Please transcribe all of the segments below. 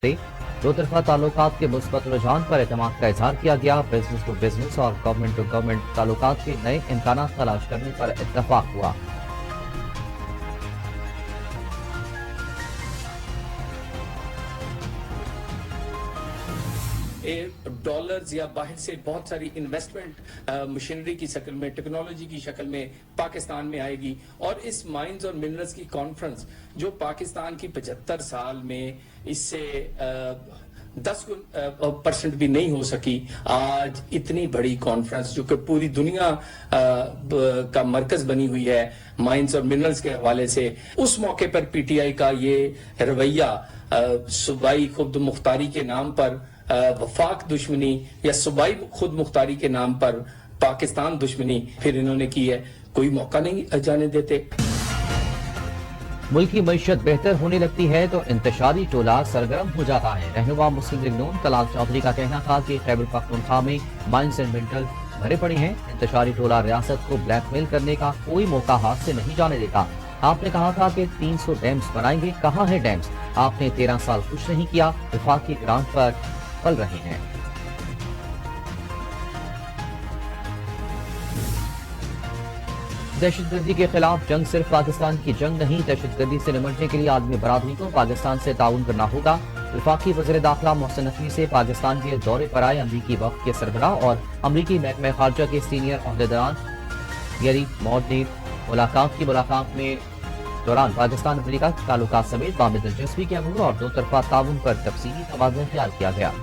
से दो तरफा ताल्लुकात के मुस्बत रुझान पर एतमाद का इजहार किया गया। बिजनेस टू बिजनेस और गवर्नमेंट टू गवर्नमेंट ताल्लुकात के नए इम्कानात तलाश करने पर इत्तफाक हुआ। डॉलर्स या बाहर से बहुत सारी इन्वेस्टमेंट मशीनरी की शक्ल में, टेक्नोलॉजी की शक्ल में पाकिस्तान में आएगी। और इस माइंस और मिनरल्स की कॉन्फ्रेंस जो पाकिस्तान की 75 साल में इससे 10% भी नहीं हो सकी, आज इतनी बड़ी कॉन्फ्रेंस जो कि पूरी दुनिया का मरकज बनी हुई है माइंस और मिनरल्स के हवाले से, उस मौके पर पीटीआई का ये रवैया सूबाई खुद मुख्तारी के नाम पर वफाक दुश्मनी या सूबाई खुद मुख्तारी के नाम पर पाकिस्तान दुश्मनी फिर इन्होंने की है, कोई मौका नहीं जाने देते। मुल्क की मईशत बेहतर होने लगती है तो इंतशारी टोला सरगर्म हो जाता है। रहनुमा मुस्लिम लीग नून तलाल चौधरी का कहना था कि खैबर पख्तूनख्वा में माइंस एंड मिनरल भरे पड़े हैं। इंतशारी टोला रियासत को ब्लैकमेल करने का कोई मौका हाथ से नहीं जाने देता। आपने कहा था कि 300 डैम्स बनाएंगे, कहाँ है डैम्स? आपने 13 साल कुछ नहीं किया, वफाकी ग्रांट पर पल रहे हैं। दहशतगर्दी के खिलाफ जंग सिर्फ पाकिस्तान की जंग नहीं, दहशतगर्दी से निपटने के लिए आलमी बरादरी को पाकिस्तान से ताउन करना होगा। वफाकी वज़ीर दाखिला मोहसिन नकवी से पाकिस्तान के दौरे पर आए अमरीकी वफ़द के सरबराह और अमरीकी महकमा खारजा के सीनियर अहदेदारान गैरी मॉड ने मुलाकात में दौरान पाकिस्तान अमरीका ताल्लुकात समेत बामी दिलचस्पी के अमूर और दो तरफा ताउन पर तफसीली तबादला ख्याल किया गया।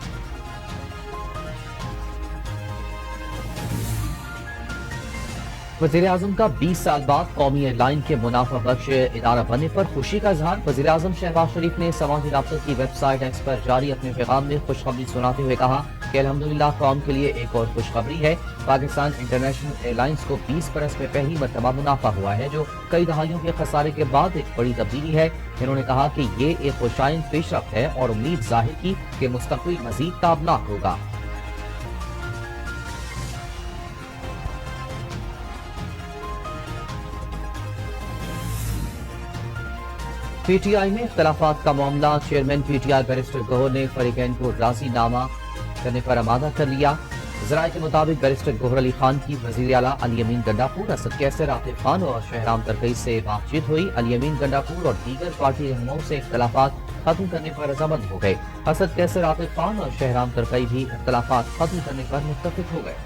वज़ीर आज़म का 20 साल बाद कौमी एयरलाइन के मुनाफा बख्श इदारा बनने पर खुशी का इजहार। वज़ीर आज़म शहबाज शरीफ ने समाजी राब्ता की वेबसाइट एक्स पर जारी अपने पैगाम में खुशखबरी सुनाते हुए कहा कि अल्हम्दुलिल्लाह कौम के लिए एक और खुशखबरी है। पाकिस्तान इंटरनेशनल एयरलाइंस को 20 बरस में पहली मरतबा मुनाफा हुआ है, जो कई दहाइयों के खसारे के बाद एक बड़ी तब्दीली है। इन्होंने कहा कि ये एक खुशाइन पेशरफ्त है और उम्मीद जाहिर की कि मुस्तक़बिल मज़ीद ताबनाक होगा। पीटीआई में इख्तलाफात का मामला। चेयरमैन पीटीआई बैरिस्टर गौहर ने फरीकैन को राज़ीनामा करने पर आमादा कर लिया। ज़राए के मुताबिक बैरिस्टर गौहर अली खान की वज़ीर आला अली अमीन गंडापुर, असद कैसर, आतिफ खान और शहराम तरकई से बातचीत हुई। अली अमीन गंडापुर और दीगर पार्टी रहनुमाओं से इख्तलाफात खत्म करने पर रजामंद हो गए। असद कैसर, आतिफ खान और शहराम तरकई भी इख्तलाफात खत्म करने पर मुत्तफिक हो गए।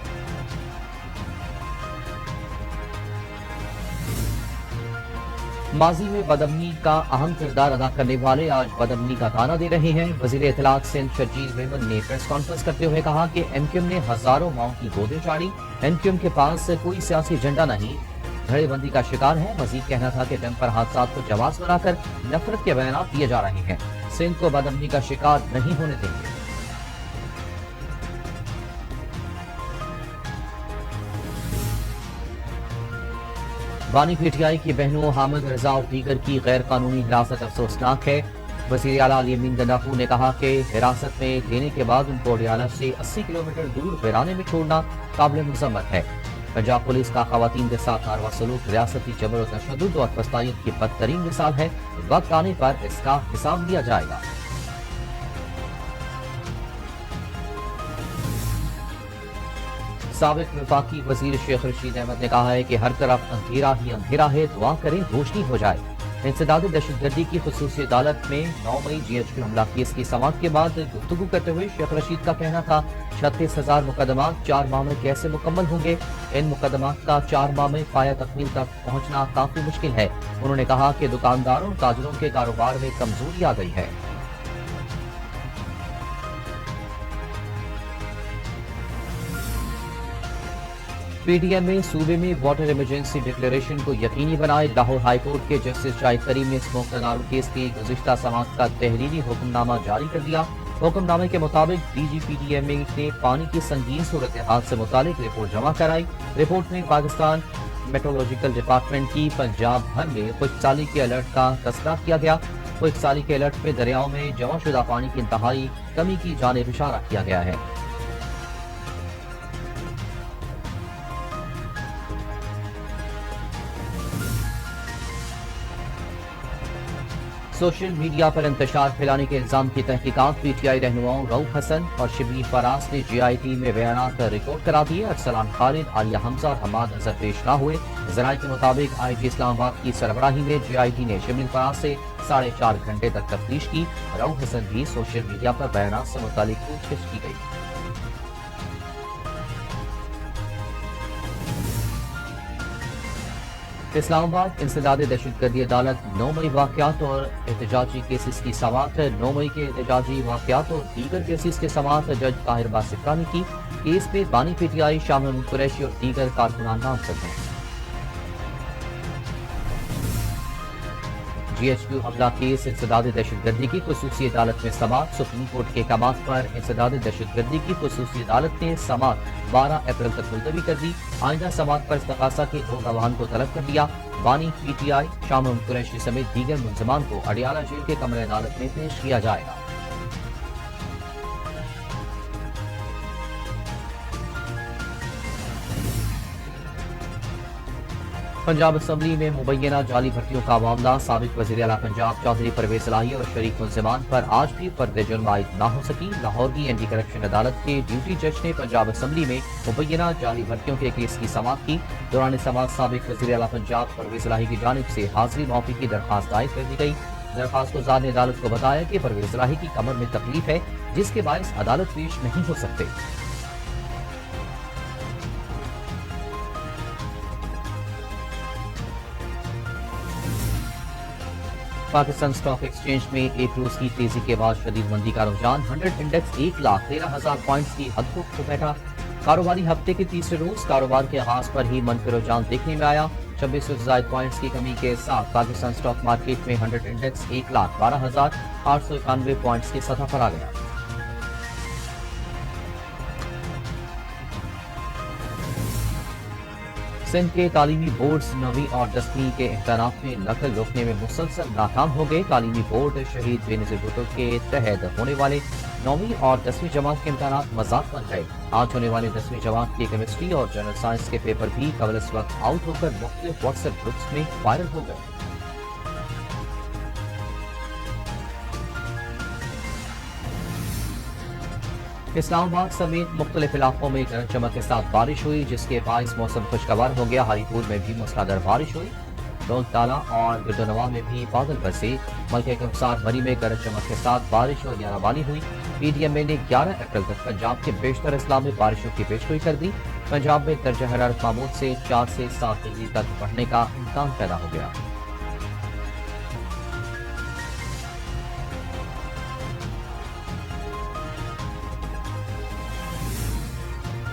माजी में बदअमनी का अहम किरदार अदा करने वाले आज बदअमनी का ताना दे रहे हैं। वजीर इत्तलात सिंध शर्जील मेमन ने प्रेस कॉन्फ्रेंस करते हुए कहा कि एमक्यूएम ने हजारों माओं की गोदें चाड़ी। एमक्यूएम के पास कोई सियासी एजेंडा नहीं, धड़ेबंदी का शिकार है। मजीद कहना था कि टेम्पर हादसा को जवाब बनाकर नफरत के बयान दिए जा रहे हैं। सिंध को बदअमनी का शिकार नहीं होने देंगे। बानी पीटीआई की बहनों हामिद रजा और दीगर की गैर कानूनी हिरासत अफसोसनाक है। वज़ीर आला अली अमीन गंडापुर ने कहा कि हिरासत में लेने के बाद उनको अडियाला से 80 किलोमीटर दूर वीराने में छोड़ना काबिल मज़म्मत है। पंजाब पुलिस का खवातीन के साथ नारवा सलूक रियासती जबर और तशद्दुद और फस्तायत की बदतरीन मिसाल है। वक्त आने पर इसका हिसाब लिया जाएगा। साबिक वफाकी वजीर शेख रशीद अहमद ने कहा है कि हर तरफ अंधेरा ही अंधेरा है, दुआ करें रोशनी हो जाए। इंसदाद दहशतगर्दी की खुसूसी अदालत में 9 मई GHQ हमला केस की समाअत के बाद गुफ्तगू करते हुए शेख रशीद का कहना था 36,000 मुकदमा 4 माह में कैसे मुकम्मल होंगे। इन मुकदमा का 4 माह में पाया तकमील तक पहुँचना काफी मुश्किल है। उन्होंने कहा कि दुकानदारों और ताजरों के कारोबार में कमजोरी आ गई है। पीटीएम में सूबे में वाटर इमरजेंसी डिक्लेरेशन को यकीनी बनाए। लाहौर हाई कोर्ट के जस्टिस शाहिद करीम ने स्मोक तनारू केस की गुज़िश्ता समाअत का तहरीरी हुक्मनामा जारी कर दिया। हुक्मनामे के मुताबिक DG PTM ने पानी की संगीन सूरत हाल से मुतालिक रिपोर्ट जमा कराई। रिपोर्ट में पाकिस्तान मेट्रोलॉजिकल डिपार्टमेंट की पंजाब भर में खुशकसाली के अलर्ट का तस्करा किया गया। खुशकसाली के अलर्ट में दरियाओं में जमा शुदा पानी की इंतहाई कमी की जानिब इशारा किया गया है। सोशल मीडिया पर इंतशार फैलाने के इल्जाम की तहकीकात पीटीआई रहनुमाओं रऊफ हसन और शबीर फराज ने जीआईटी में बयानात रिकॉर्ड करा दिए। अरसलान खालिद, आलिया हमजा और हमाद अजहर पेश न हुए। जराये के मुताबिक आईजी इस्लामाबाद की सरबराही में जीआईटी ने शबीर फराज से 4.5 घंटे तक तफ्तीश की। रऊफ हसन भी सोशल मीडिया पर बयानात से मुतालिक पूछताछ की गई। इस्लामाबाद इंसदाद दहशतगर्दी अदालत 9 मई वाक़यात और एहतजाजी केसेस की समाअत। 9 मई के एहतजाजी वाक़यात और दीगर केसेस के समाअत जज ताहिर बासिफ ने की। केस में बानी पीटीआई शाह महमूद कुरैशी और दीगर कारकुनान नामजद हैं। GHQ हमला केस इंसदाद दहशतगर्दी की खुसूसी अदालत में समाअत। सुप्रीम कोर्ट के अहकामात पर इंसदाद दहशतगर्दी की खुसूसी अदालत ने समाअत 12 अप्रैल तक मुलतवी कर दी। आइंदा समाअत पर इस्तग़ासा के 2 गवाहान को तलब कर लिया। बानी पीटीआई शाह महमूद कुरैशी समेत दीगर मुलजमान को अडियाला जेल के कमरे अदालत में पेश किया जाएगा। पंजाब असम्बली में मुबैना जाली भर्तियों का मामला। साबिक वज़ीर आला पंजाब चौधरी परवेज इलाही और शरीक मुल्ज़िमान पर आज भी फर्द जुर्म आयद न हो सकी। लाहौर की एंटी करप्शन अदालत के ड्यूटी जज ने पंजाब असम्बली में मुबैना जाली भर्तियों के केस की समाअत की। दौरान समाअत साबिक वज़ीर आला पंजाब परवेज इलाही की जानिब से हाजिरी माफी की दरख्वास्त दायर कर दी गई। दरख्वास्त गुज़ार ने अदालत को बताया कि परवेज इलाही की कमर में तकलीफ है, जिसके बायस अदालत पेश नहीं हो सकते। पाकिस्तान स्टॉक एक्सचेंज में एक रोज की तेजी के बाद शदीद मंदी का रुझान। 100 इंडेक्स 1,13,000 पॉइंट्स की हद को बैठा। कारोबारी हफ्ते के तीसरे रोज कारोबार के आगाज पर ही मंफी रुझान देखने में आया। 2600 से ज्यादा पॉइंट्स की कमी के साथ पाकिस्तान स्टॉक मार्केट में 100 इंडेक्स 1,12,891 पॉइंट्स की सतह पर आ गया। सिंध के तालीमी बोर्ड 9वीं और 10वीं के इम्तहानात में नकल रोकने में मुसलसल नाकाम हो गए। तालीमी बोर्ड शहीद बेनज़ीर भुट्टो के तहत होने वाले 9वीं और 10वीं जमात के इम्तहानात मजाक बन गए। आज होने वाले 10वीं जमात की केमिस्ट्री और जनरल साइंस के पेपर भी कबल इस वक्त आउट होकर मुख्तलिफ व्हाट्सएप ग्रुप्स में वायरल हो गए। इस्लामाबाद समेत मुख्तलिफ इलाकों में गरज चमक के साथ बारिश हुई, जिसके बायस मौसम खुशगवार हो गया। हरीपुर में भी मूसलाधार बारिश हुई। डोलताला और गिरदोनवा में भी बादल बरसे। मलके के अनुसार मरी में गरज चमक के साथ बारिश और याराबानी हुई। PDMA ने 11 अप्रैल तक पंजाब के बेशतर अजला में बारिशों की पेशगोई कर दी। पंजाब में दर्जा हरारत मामूल से 4 से 7 डिग्री तक बढ़ने का इम्कान पैदा हो गया।